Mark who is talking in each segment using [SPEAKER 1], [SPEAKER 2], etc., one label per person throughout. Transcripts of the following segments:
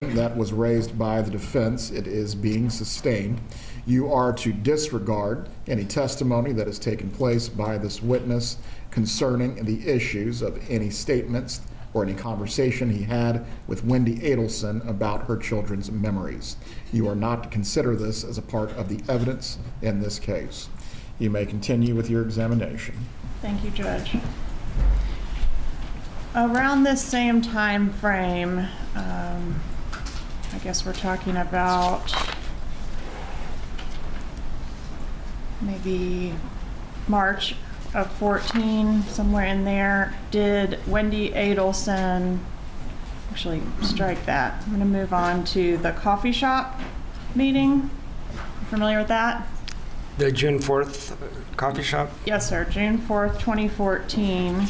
[SPEAKER 1] that was raised by the defense. It is being sustained. You are to disregard any testimony that has taken place by this witness concerning the issues of any statements or any conversation he had with Wendi Adelson about her children's memories. You are not to consider this as a part of the evidence in this case. You may continue with your examination.
[SPEAKER 2] Thank you, Judge. Around this same time frame, I guess we're talking about maybe March of 14, somewhere in there, did Wendi Adelson, actually strike that. I'm going to move on to the coffee shop meeting. Familiar with that?
[SPEAKER 3] The June 4th coffee shop?
[SPEAKER 2] Yes, sir. June 4th, 2014.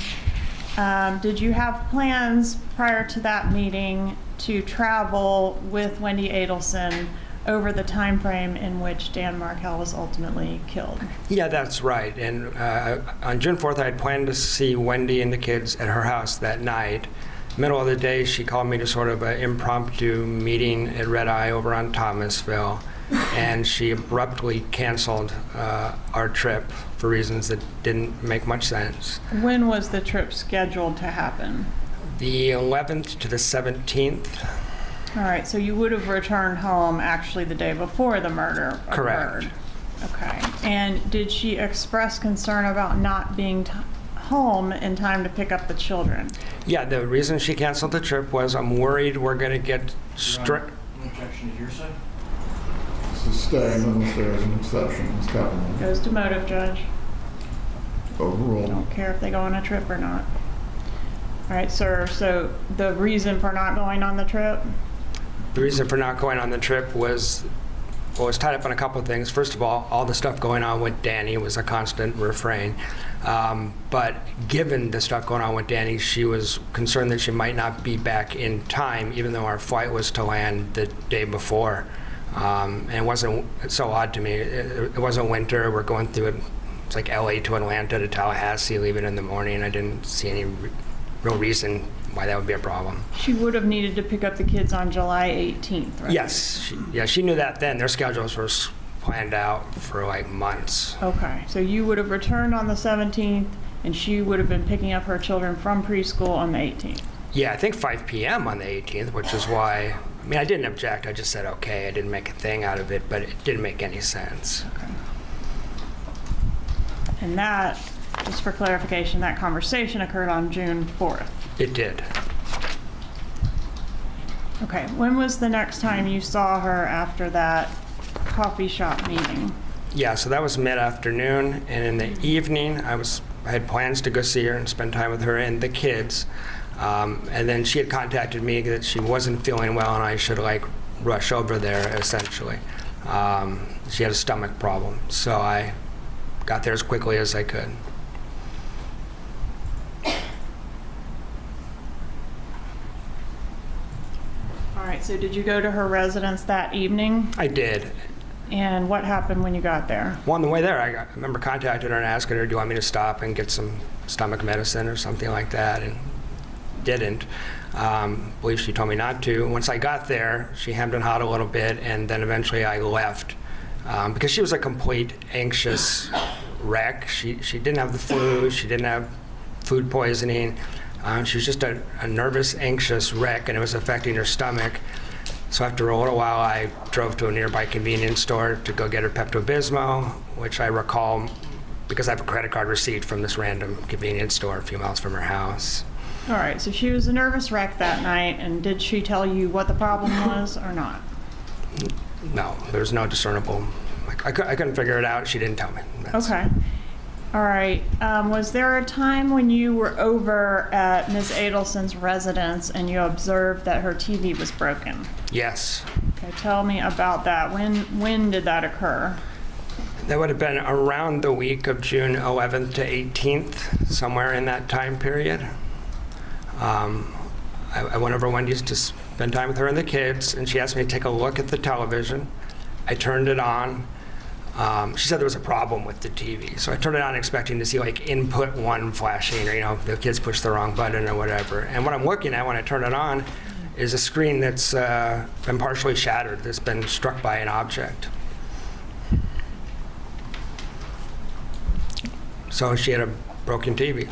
[SPEAKER 2] Did you have plans prior to that meeting to travel with Wendi Adelson over the time frame in which Dan Markel was ultimately killed?
[SPEAKER 3] Yeah, that's right. And on June 4th, I had planned to see Wendi and the kids at her house that night. Middle of the day, she called me to sort of an impromptu meeting at Red Eye over on Thomasville, and she abruptly canceled our trip for reasons that didn't make much sense.
[SPEAKER 2] When was the trip scheduled to happen?
[SPEAKER 3] The 11th to the 17th.
[SPEAKER 2] All right, so you would have returned home actually the day before the murder occurred.
[SPEAKER 3] Correct.
[SPEAKER 2] Okay, and did she express concern about not being home in time to pick up the children?
[SPEAKER 3] Yeah, the reason she canceled the trip was, I'm worried we're going to get
[SPEAKER 4] Objection to hearsay?
[SPEAKER 1] Sustained unless there is an exception. Ms. Kaplan.
[SPEAKER 2] Goes to motive, Judge.
[SPEAKER 1] Overruled.
[SPEAKER 2] Don't care if they go on a trip or not. All right, sir, so the reason for not going on the trip?
[SPEAKER 3] The reason for not going on the trip was, well, it was tied up on a couple of things. First of all the stuff going on with Danny was a constant refrain. But given the stuff going on with Danny, she was concerned that she might not be back in time, even though our flight was to land the day before. And it wasn't so odd to me. It wasn't winter. We're going through it. It's like LA to Atlanta to Tallahassee, leaving in the morning. I didn't see any real reason why that would be a problem.
[SPEAKER 2] She would have needed to pick up the kids on July 18th, right?
[SPEAKER 3] Yes, she knew that then. Their schedules were planned out for like months.
[SPEAKER 2] Okay, so you would have returned on the 17th, and she would have been picking up her children from preschool on the 18th.
[SPEAKER 3] Yeah, I think 5 p.m. on the 18th, which is why, I mean, I didn't object. I just said, okay, I didn't make a thing out of it, but it didn't make any sense.
[SPEAKER 2] Okay. And that, just for clarification, that conversation occurred on June 4th.
[SPEAKER 3] It did.
[SPEAKER 2] Okay, when was the next time you saw her after that coffee shop meeting?
[SPEAKER 3] Yeah, so that was mid-afternoon, and in the evening, I had plans to go see her and spend time with her and the kids. And then she had contacted me that she wasn't feeling well and I should like rush over there, essentially. She had a stomach problem, so I got there as quickly as I could.
[SPEAKER 2] All right, so did you go to her residence that evening?
[SPEAKER 3] I did.
[SPEAKER 2] And what happened when you got there?
[SPEAKER 3] Well, on the way there, I remember contacting her and asking her, do you want me to stop and get some stomach medicine or something like that? And didn't. I believe she told me not to. Once I got there, she hemmed and hawed a little bit, and then eventually I left because she was a complete anxious wreck. She didn't have the flu. She didn't have food poisoning. She was just a nervous, anxious wreck, and it was affecting her stomach. So after a little while, I drove to a nearby convenience store to go get her Pepto-Bismol, which I recall because I have a credit card receipt from this random convenience store a few miles from her house.
[SPEAKER 2] All right, so she was a nervous wreck that night, and did she tell you what the problem was or not?
[SPEAKER 3] No, there's no discernible. I couldn't figure it out. She didn't tell me.
[SPEAKER 2] Okay. All right. Was there a time when you were over at Ms. Adelson's residence and you observed that her TV was broken?
[SPEAKER 3] Yes.
[SPEAKER 2] Okay, tell me about that. When did that occur?
[SPEAKER 3] That would have been around the week of June 11th to 18th, somewhere in that time period. I went over Wendy's to spend time with her and the kids, and she asked me to take a look at the television. I turned it on. She said there was a problem with the TV, so I turned it on expecting to see like input 1 flashing, or the kids pushed the wrong button or whatever. And what I'm looking at when I turn it on is a screen that's been partially shattered, that's been struck by an object. So she had a broken TV.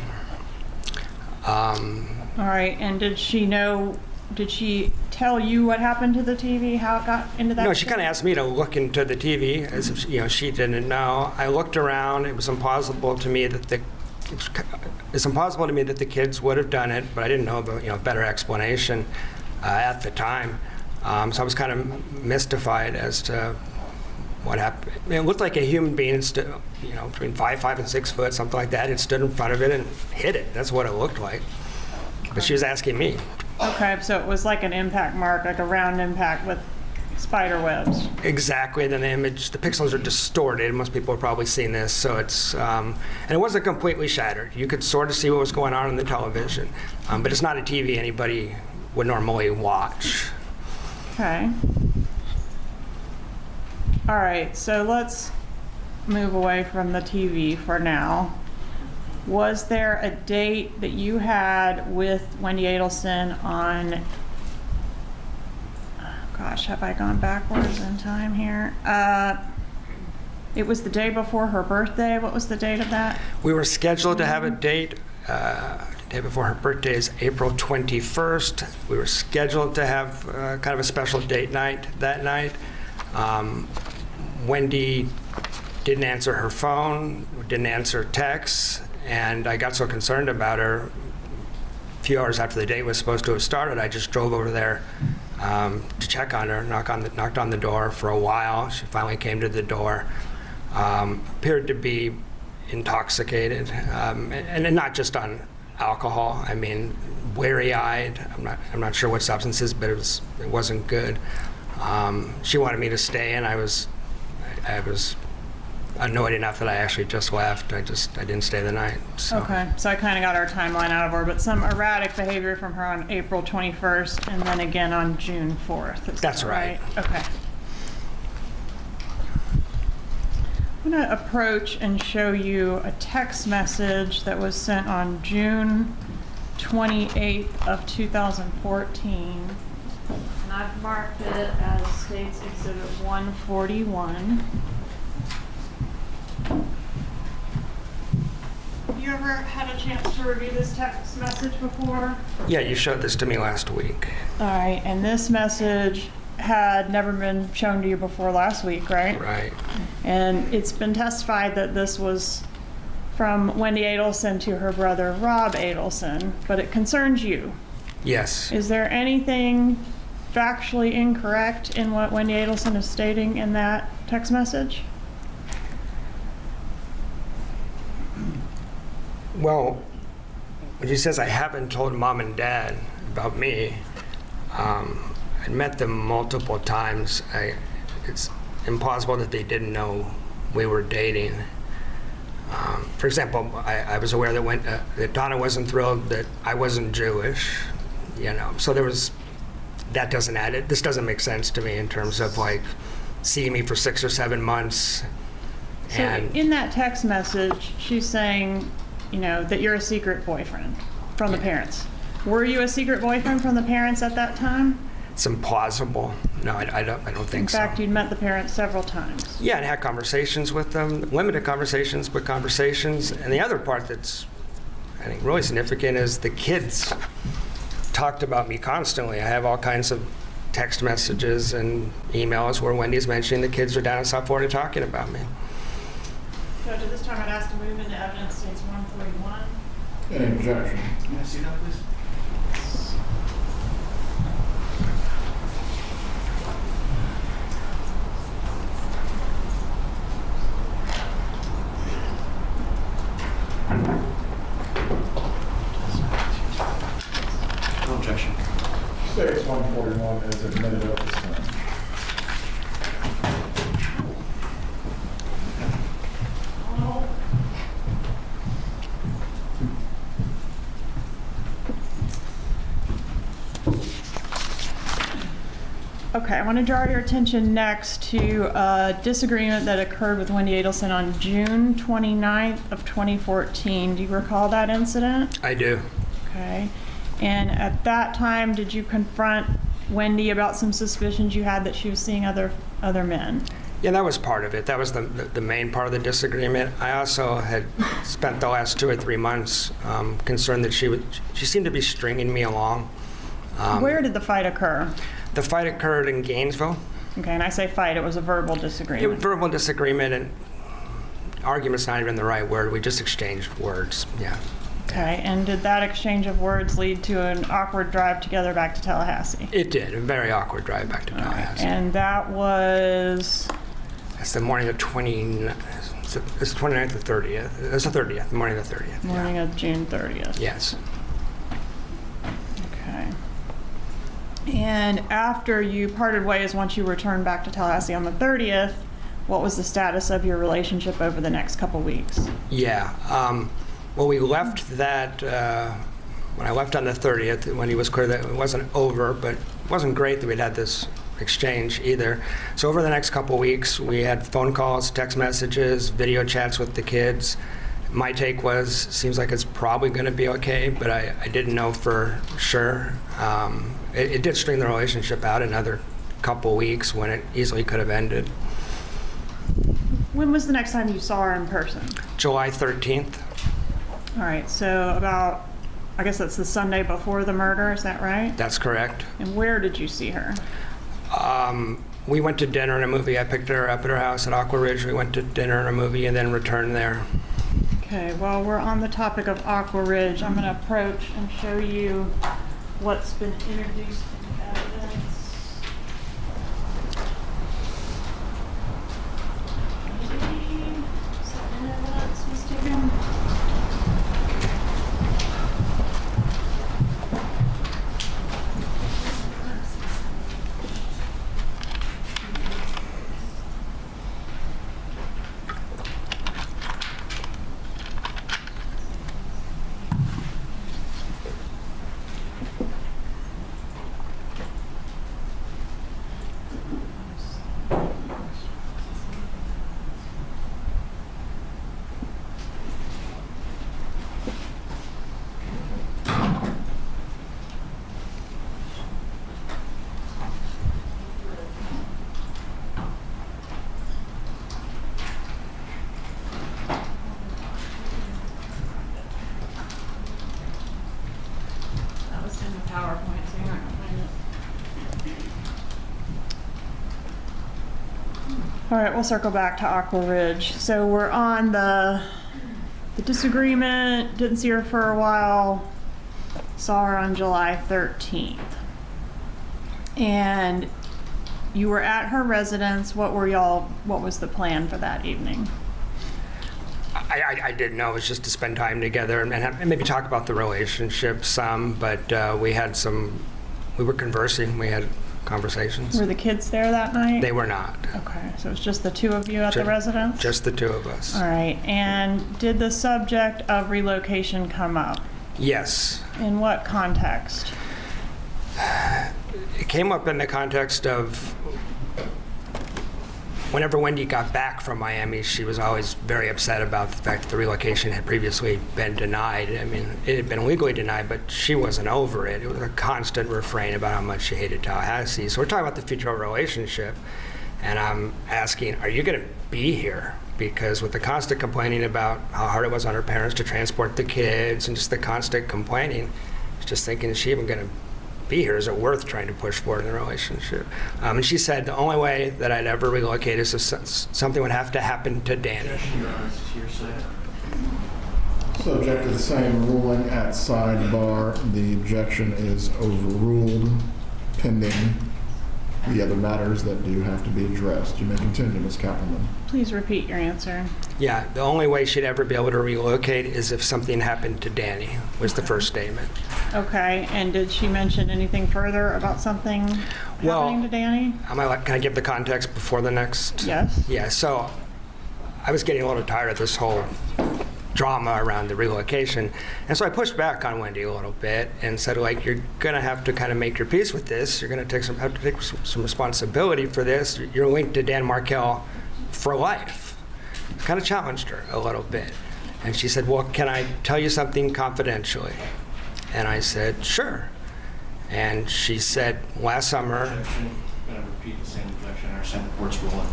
[SPEAKER 2] All right, and did she tell you what happened to the TV, how it got into that?
[SPEAKER 3] No, she kind of asked me to look into the TV as if, she didn't know. I looked around. It was impossible to me that the kids would have done it, but I didn't know the better explanation at the time. So I was kind of mystified as to what happened. It looked like a human being stood, between 5 and 6 foot, something like that. It stood in front of it and hit it. That's what it looked like. But she was asking me.
[SPEAKER 2] Okay, so it was like an impact mark, like a round impact with spider webs.
[SPEAKER 3] Exactly. And then the pixels are distorted. Most people have probably seen this. So it's, and it wasn't completely shattered. You could sort of see what was going on the television. But it's not a TV anybody would normally watch.
[SPEAKER 2] Okay. All right, so let's move away from the TV for now. Was there a date that you had with Wendi Adelson on, gosh, have I gone backwards in time here? It was the day before her birthday. What was the date of that?
[SPEAKER 3] We were scheduled to have a date. The day before her birthday is April 21st. We were scheduled to have kind of a special date night that night. Wendi didn't answer her phone, didn't answer texts, and I got so concerned about her. A few hours after the date was supposed to have started, I just drove over there to check on her, knocked on the door for a while. She finally came to the door. Appeared to be intoxicated, and not just on alcohol. I mean, bleary-eyed. I'm not sure what substances, but it wasn't good. She wanted me to stay, and I was annoyed enough that I actually just left. I didn't stay the night. So.
[SPEAKER 2] Okay, so I kind of got our timeline out of order, but some erratic behavior from her on April 21st and then again on June 4th.
[SPEAKER 3] That's right.
[SPEAKER 2] Okay. I'm going to approach and show you a text message that was sent on June 28th of 2014. And I've marked it as States Exhibit 141. Have you ever had a chance to review this text message before?
[SPEAKER 3] Yeah, you showed this to me last week.
[SPEAKER 2] All right, and this message had never been shown to you before last week, right?
[SPEAKER 3] Right.
[SPEAKER 2] And it's been testified that this was from Wendi Adelson to her brother Rob Adelson, but it concerns you.
[SPEAKER 3] Yes.
[SPEAKER 2] Is there anything factually incorrect in what Wendi Adelson is stating in that text message?
[SPEAKER 3] Well, when she says, I haven't told mom and dad about me, I met them multiple times. It's impossible that they didn't know we were dating. For example, I was aware that Donna wasn't thrilled that I wasn't Jewish, so there was, that doesn't add it. This doesn't make sense to me in terms of like seeing me for 6 or 7 months.
[SPEAKER 2] So
[SPEAKER 3] And
[SPEAKER 2] in that text message, she's saying, that you're a secret boyfriend from the parents. Were you a secret boyfriend from the parents at that time?
[SPEAKER 3] it's implausible. No, I don't think so.
[SPEAKER 2] In fact, you'd met the parents several times.
[SPEAKER 3] Yeah, and had conversations with them, limited conversations, but conversations. And the other part that's, I think, really significant is the kids talked about me constantly. I have all kinds of text messages and emails where Wendy's mentioning the kids are down in South Florida talking about me.
[SPEAKER 2] Judge, at this time, I'd ask to move into evidence states 141.
[SPEAKER 1] Any objection?
[SPEAKER 4] Can I see that, please? No objection.
[SPEAKER 1] States 141 is admitted at this time.
[SPEAKER 2] Okay, I want to draw your attention next to a disagreement that occurred with Wendi Adelson on June 29th of 2014. Do you recall that incident?
[SPEAKER 3] I do.
[SPEAKER 2] Okay. And at that time, did you confront Wendi about some suspicions you had that she was seeing other men?
[SPEAKER 3] Yeah, that was part of it. That was the main part of the disagreement. I also had spent the last 2 or 3 months concerned that she seemed to be stringing me along.
[SPEAKER 2] Where did the fight occur?
[SPEAKER 3] The fight occurred in Gainesville.
[SPEAKER 2] Okay, and I say fight, it was a verbal
[SPEAKER 3] It was
[SPEAKER 2] disagreement.
[SPEAKER 3] verbal disagreement, and argument's not even the right word. We just exchanged words. Yeah.
[SPEAKER 2] Okay, and did that exchange of words lead to an awkward drive together back to Tallahassee?
[SPEAKER 3] It did. A very awkward drive back to Tallahassee.
[SPEAKER 2] And that was,
[SPEAKER 3] That's the morning of it's the 29th or 30th. It's the 30th, the morning of the 30th.
[SPEAKER 2] morning of June 30th.
[SPEAKER 3] Yes.
[SPEAKER 2] Okay. And after you parted ways, once you returned back to Tallahassee on the 30th, what was the status of your relationship over the next couple weeks?
[SPEAKER 3] Yeah. Well, we left that, when I left on the 30th, when he was clear that it wasn't over, but it wasn't great that we'd had this exchange either. So over the next couple weeks, we had phone calls, text messages, video chats with the kids. My take was, seems like it's probably going to be okay, but I didn't know for sure. It did string the relationship out another couple weeks when it easily could have ended.
[SPEAKER 2] When was the next time you saw her in person?
[SPEAKER 3] July 13th.
[SPEAKER 2] All right, so about, I guess that's the Sunday before the murder, is that right?
[SPEAKER 3] That's correct.
[SPEAKER 2] And where did you see her?
[SPEAKER 3] We went to dinner and a movie. I picked her up at her house at Aqua Ridge. We went to dinner and a movie and then returned there.
[SPEAKER 2] Okay, well, we're on the topic of Aqua Ridge. I'm going to approach and show you what's been introduced in evidence. Is that in evidence, Ms. Tigan? That was in the PowerPoint, so you're not going to find it. All right, we'll circle back to Aqua Ridge. So we're on the disagreement, didn't see her for a while, saw her on July 13th. And you were at her residence. What was the plan for that evening?
[SPEAKER 3] I didn't know. It was just to spend time together and maybe talk about the relationship some, but we were conversing. We had conversations.
[SPEAKER 2] Were the kids there that night?
[SPEAKER 3] They were not.
[SPEAKER 2] Okay, so it was just the two of you at the residence?
[SPEAKER 3] Just the two of us.
[SPEAKER 2] All right, and did the subject of relocation come up?
[SPEAKER 3] Yes.
[SPEAKER 2] In what context?
[SPEAKER 3] It came up in the context of whenever Wendi got back from Miami, she was always very upset about the fact that the relocation had previously been denied. I mean, it had been legally denied, but she wasn't over it. It was a constant refrain about how much she hated Tallahassee. So we're talking about the future relationship, and I'm asking, are you going to be here? Because with the constant complaining about how hard it was on her parents to transport the kids and just the constant complaining, I was just thinking, is she even going to be here? Is it worth trying to push forward in the relationship? And she said the only way that I'd ever relocate is if something would have to happen to Danny.
[SPEAKER 4] Objection, Your Honor, to hearsay.
[SPEAKER 1] Subject to the same ruling at sidebar. The objection is overruled pending the other matters that do have to be addressed. You may continue, Ms. Kaplan.
[SPEAKER 2] Please repeat your answer.
[SPEAKER 3] Yeah, the only way she'd ever be able to relocate is if something happened to Danny, was the first statement.
[SPEAKER 2] Okay, and did she mention anything further about something happening to Danny?
[SPEAKER 3] Can I give the context before the next?
[SPEAKER 2] Yes.
[SPEAKER 3] Yeah, so I was getting a little tired of this whole drama around the relocation. And so I pushed back on Wendi a little bit and said, like, you're going to have to kind of make your peace with this. You're going to have to take some responsibility for this. You're linked to Dan Markel for life. Kind of challenged her a little bit. And she said, well, can I tell you something confidentially? And I said, sure. And she said, last summer,
[SPEAKER 4] Objection. Going to repeat the same objection. I understand the court's ruling.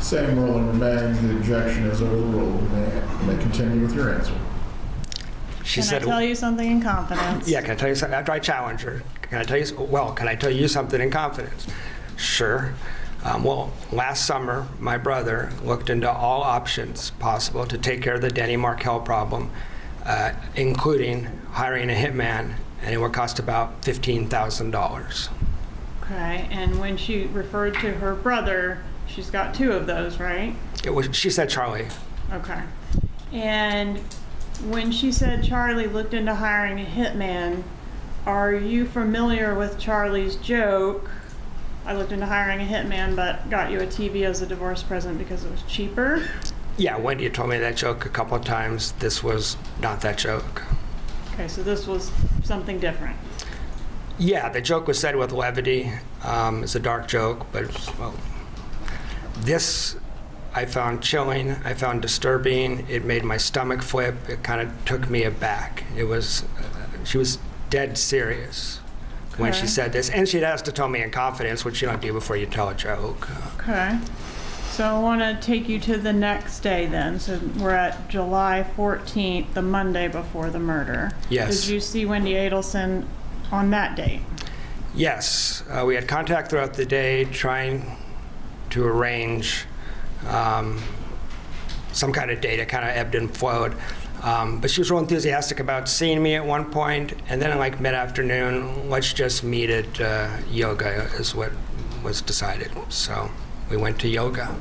[SPEAKER 1] Same ruling remains. The objection is overruled. You may continue with your answer.
[SPEAKER 3] she
[SPEAKER 2] Can I
[SPEAKER 3] said,
[SPEAKER 2] tell you something in confidence?
[SPEAKER 3] yeah, can I tell you something? After I challenge her, can I tell you something in confidence? Sure. Well, last summer, my brother looked into all options possible to take care of the Dan Markel problem, including hiring a hitman, and it would cost about $15,000.
[SPEAKER 2] Okay, and when she referred to her brother, she's got two of those, right?
[SPEAKER 3] She said Charlie.
[SPEAKER 2] Okay. And when she said Charlie looked into hiring a hitman, are you familiar with Charlie's joke? I looked into hiring a hitman, but got you a TV as a divorce present because it was cheaper.
[SPEAKER 3] Yeah, Wendy had told me that joke a couple of times. This was not that joke.
[SPEAKER 2] Okay, so this was something different.
[SPEAKER 3] Yeah, the joke was said with levity. It's a dark joke, but well, this I found chilling. I found disturbing. It made my stomach flip. It kind of took me aback. It was, she was dead serious when she
[SPEAKER 2] Okay.
[SPEAKER 3] said this, and she'd asked to tell me in confidence, which you don't do before you tell a joke.
[SPEAKER 2] Okay. So I want to take you to the next day then. So we're at July 14th, the Monday before the murder.
[SPEAKER 3] Yes.
[SPEAKER 2] Did you see Wendi Adelson on that date?
[SPEAKER 3] Yes, we had contact throughout the day trying to arrange some kind of date. It kind of ebbed and flowed. But she was real enthusiastic about seeing me at one point, and then like mid-afternoon, let's just meet at yoga is what was decided. So we went to yoga.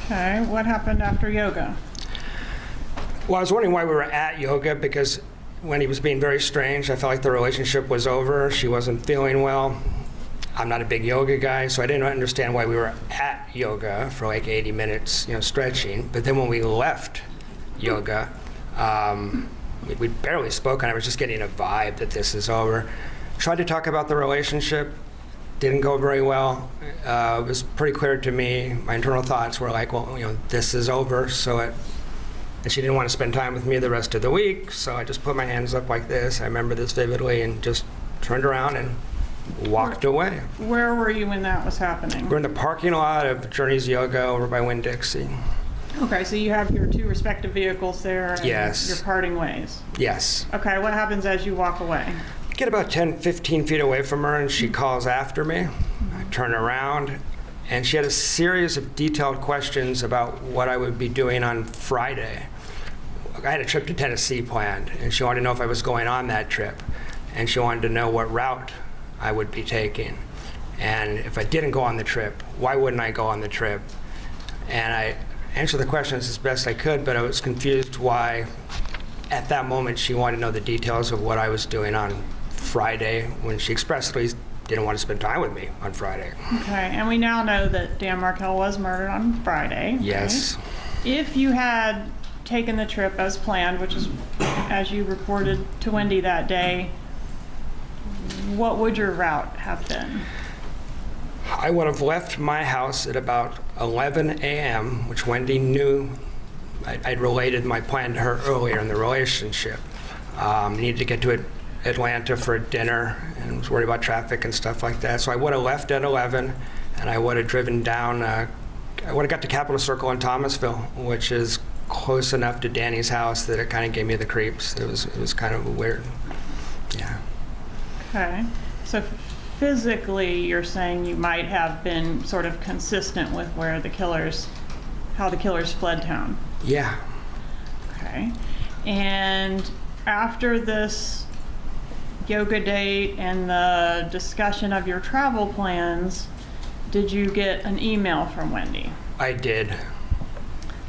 [SPEAKER 2] Okay. What happened after yoga?
[SPEAKER 3] Well, I was wondering why we were at yoga, because when he was being very strange, I felt like the relationship was over. She wasn't feeling well. I'm not a big yoga guy, so I didn't understand why we were at yoga for like 80 minutes, stretching. But then when we left yoga, we barely spoke, and I was just getting a vibe that this is over. Tried to talk about the relationship, didn't go very well. It was pretty clear to me. My internal thoughts were like, well, this is over. And she didn't want to spend time with me the rest of the week, so I just put my hands up like this. I remember this vividly, and just turned around and walked away.
[SPEAKER 2] Where were you when that was happening?
[SPEAKER 3] We're in the parking lot of Journey's Yoga over by Winn-Dixie.
[SPEAKER 2] Okay, so you have your two respective vehicles there and
[SPEAKER 3] Yes.
[SPEAKER 2] you're parting ways.
[SPEAKER 3] Yes.
[SPEAKER 2] Okay, what happens as you walk away?
[SPEAKER 3] Get about 10, 15 feet away from her, and she calls after me. I turn around, and she had a series of detailed questions about what I would be doing on Friday. I had a trip to Tennessee planned, and she wanted to know if I was going on that trip, and she wanted to know what route I would be taking. And if I didn't go on the trip, why wouldn't I go on the trip? And I answered the questions as best I could, but I was confused why, at that moment, she wanted to know the details of what I was doing on Friday when she expressly didn't want to spend time with me on Friday.
[SPEAKER 2] Okay, and we now know that Dan Markel was murdered on Friday.
[SPEAKER 3] Yes.
[SPEAKER 2] right? If you had taken the trip as planned, which is as you reported to Wendi that day, what would your route have been?
[SPEAKER 3] I would have left my house at about 11 a.m., which Wendy knew. I'd related my plan to her earlier in the relationship. Needed to get to Atlanta for dinner, and was worried about traffic and stuff like that. So I would have left at 11, and I would have driven down. I would have got to Capitol Circle in Thomasville, which is close enough to Danny's house that it kind of gave me the creeps. It was kind of weird. Yeah.
[SPEAKER 2] Okay, so physically, you're saying you might have been sort of consistent with how the killers fled town.
[SPEAKER 3] Yeah.
[SPEAKER 2] Okay, and after this yoga date and the discussion of your travel plans, did you get an email from Wendi?
[SPEAKER 3] I did.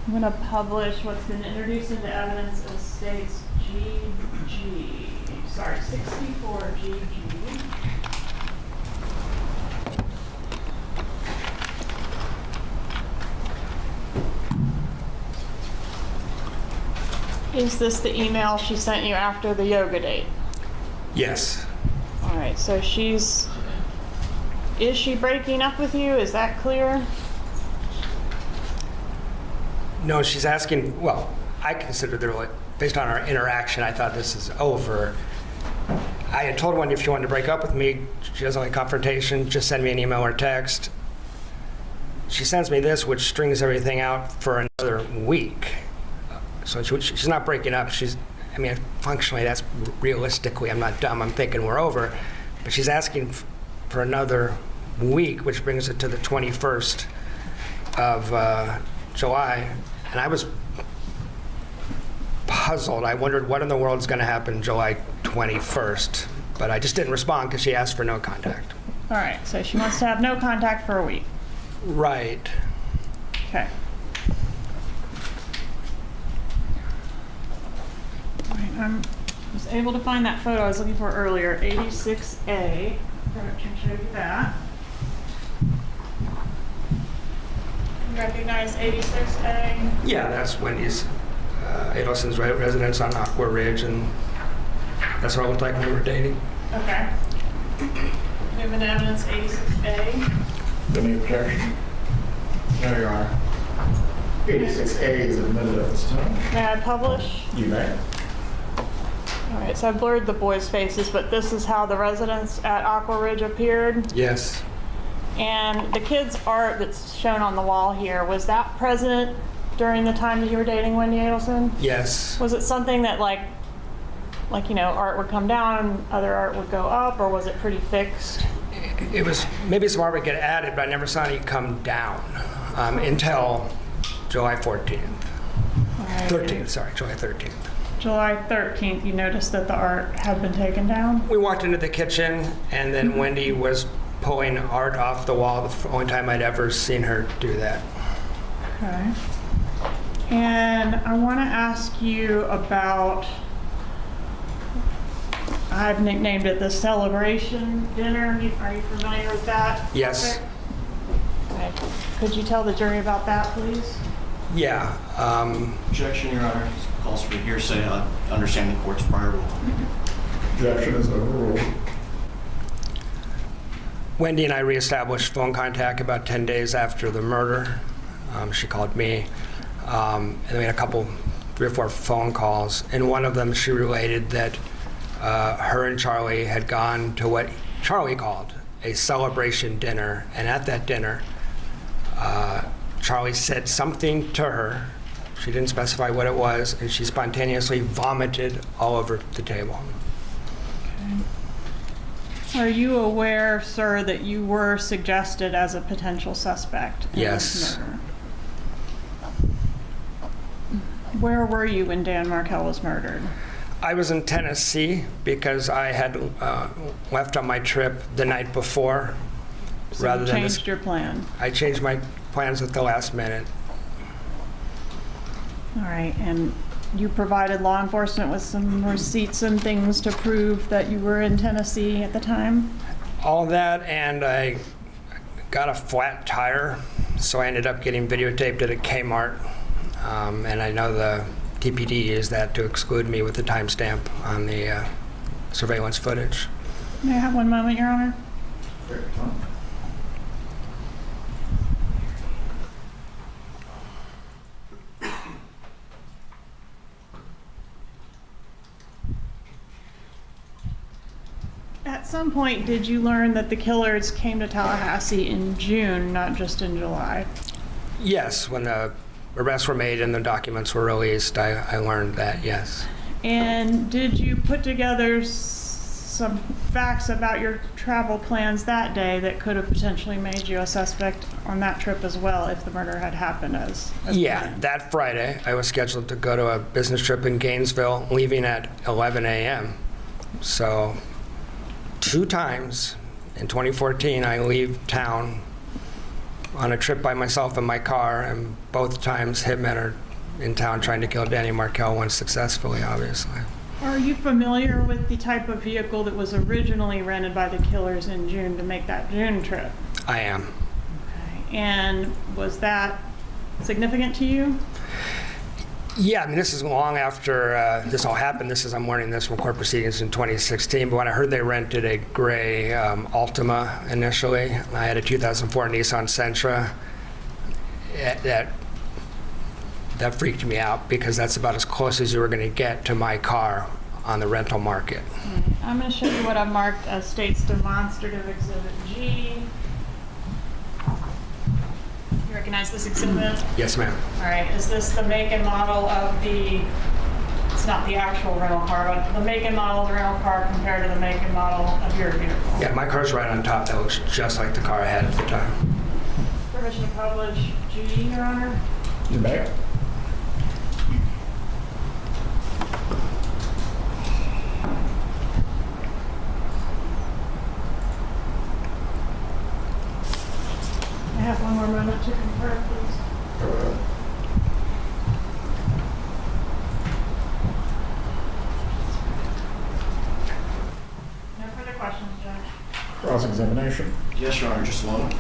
[SPEAKER 2] I'm going to publish what's been introduced into evidence as states 64 GG. Is this the email she sent you after the yoga date?
[SPEAKER 3] Yes.
[SPEAKER 2] All right, so is she breaking up with you? Is that clear?
[SPEAKER 3] No, she's asking, well, I consider based on our interaction, I thought this is over. I had told Wendy if she wanted to break up with me, she doesn't like confrontation, just send me an email or text. She sends me this, which strings everything out for another week. So she's not breaking up. I mean, functionally, that's realistically, I'm not dumb. I'm thinking we're over. But she's asking for another week, which brings it to the 21st of July. And I was puzzled. I wondered what in the world is going to happen July 21st. But I just didn't respond because she asked for no contact.
[SPEAKER 2] All right, so she wants to have no contact for a week.
[SPEAKER 3] Right.
[SPEAKER 2] Okay. All right, I was able to find that photo I was looking for earlier, 86A. I can show you that. You recognize 86A?
[SPEAKER 3] Yeah, that's Wendy's Adelson's residence on Aqua Ridge, and that's what it looked like when we were dating.
[SPEAKER 2] Okay. Moving evidence 86A.
[SPEAKER 1] Any objection?
[SPEAKER 4] No, Your Honor.
[SPEAKER 1] 86A is admitted at this time.
[SPEAKER 2] May I publish?
[SPEAKER 1] You may.
[SPEAKER 2] All right, so I blurred the boys' faces, but this is how the residents at Aqua Ridge appeared.
[SPEAKER 3] Yes.
[SPEAKER 2] And the kids' art that's shown on the wall here, was that present during the time that you were dating Wendi Adelson?
[SPEAKER 3] Yes.
[SPEAKER 2] Was it something that like, you know, art would come down, other art would go up, or was it pretty fixed?
[SPEAKER 3] It was, maybe some art would get added, but I never saw any come down until July 14th.
[SPEAKER 2] All right.
[SPEAKER 3] 13th, sorry, July 13th.
[SPEAKER 2] July 13th, you noticed that the art had been taken down?
[SPEAKER 3] We walked into the kitchen, and then Wendy was pulling art off the wall, the only time I'd ever seen her do that.
[SPEAKER 2] Okay. And I want to ask you about, I've nicknamed it the celebration dinner. Are you familiar with that?
[SPEAKER 3] Yes.
[SPEAKER 2] Okay. Could you tell the jury about that, please?
[SPEAKER 3] Yeah.
[SPEAKER 4] Objection, Your Honor. Calls for hearsay. I understand the court's prior rule.
[SPEAKER 1] Objection is overruled.
[SPEAKER 3] Wendy and I reestablished phone contact about 10 days after the murder. She called me, and we had a couple, 3 or 4 phone calls. In one of them, she related that her and Charlie had gone to what Charlie called a celebration dinner, and at that dinner, Charlie said something to her. She didn't specify what it was, and she spontaneously vomited all over the table.
[SPEAKER 2] Are you aware, sir, that you were suggested as a potential suspect in
[SPEAKER 3] Yes.
[SPEAKER 2] this murder? Where were you when Dan Markel was murdered?
[SPEAKER 3] I was in Tennessee because I had left on my trip the night before.
[SPEAKER 2] So
[SPEAKER 3] rather
[SPEAKER 2] you
[SPEAKER 3] than
[SPEAKER 2] changed your plan.
[SPEAKER 3] I changed my plans at the last minute.
[SPEAKER 2] All right, and you provided law enforcement with some receipts and things to prove that you were in Tennessee at the time?
[SPEAKER 3] All that, and I got a flat tire, so I ended up getting videotaped at a Kmart. And I know the TPD used that to exclude me with the timestamp on the surveillance footage.
[SPEAKER 2] May I have one moment, Your Honor? At some point, did you learn that the killers came to Tallahassee in June, not just in July?
[SPEAKER 3] Yes, when the arrests were made and the documents were released, I learned that, yes.
[SPEAKER 2] And did you put together some facts about your travel plans that day that could have potentially made you a suspect on that trip as well if the murder had happened as
[SPEAKER 3] Yeah,
[SPEAKER 2] planned?
[SPEAKER 3] that Friday, I was scheduled to go to a business trip in Gainesville, leaving at 11 a.m. So 2 times in 2014, I leave town on a trip by myself in my car, and both times hitmen are in town trying to kill Danny Markel, once successfully, obviously.
[SPEAKER 2] Are you familiar with the type of vehicle that was originally rented by the killers in June to make that June trip?
[SPEAKER 3] I am.
[SPEAKER 2] Okay. And was that significant to you?
[SPEAKER 3] Yeah, I mean, this is long after this all happened. I'm learning this from court proceedings in 2016. But when I heard they rented a gray Altima initially, I had a 2004 Nissan Sentra. That freaked me out because that's about as close as you were going to get to my car on the rental market.
[SPEAKER 2] Mm. I'm going to show you what I've marked as State's Demonstrative Exhibit G. You recognize this exhibit?
[SPEAKER 3] Yes, ma'am.
[SPEAKER 2] All right, is this the make and model of the, it's not the actual rental car, but the make and model of the rental car compared to the make and model of your vehicle?
[SPEAKER 3] Yeah, my car's right on top. That looks just like the car I had at the time.
[SPEAKER 2] Permission to publish G, Your Honor?
[SPEAKER 1] You may.
[SPEAKER 2] I have one more moment to confer, please.
[SPEAKER 1] Go ahead.
[SPEAKER 2] No further questions, Judge.
[SPEAKER 1] Cross-examination.
[SPEAKER 4] Yes, Your Honor, just a moment.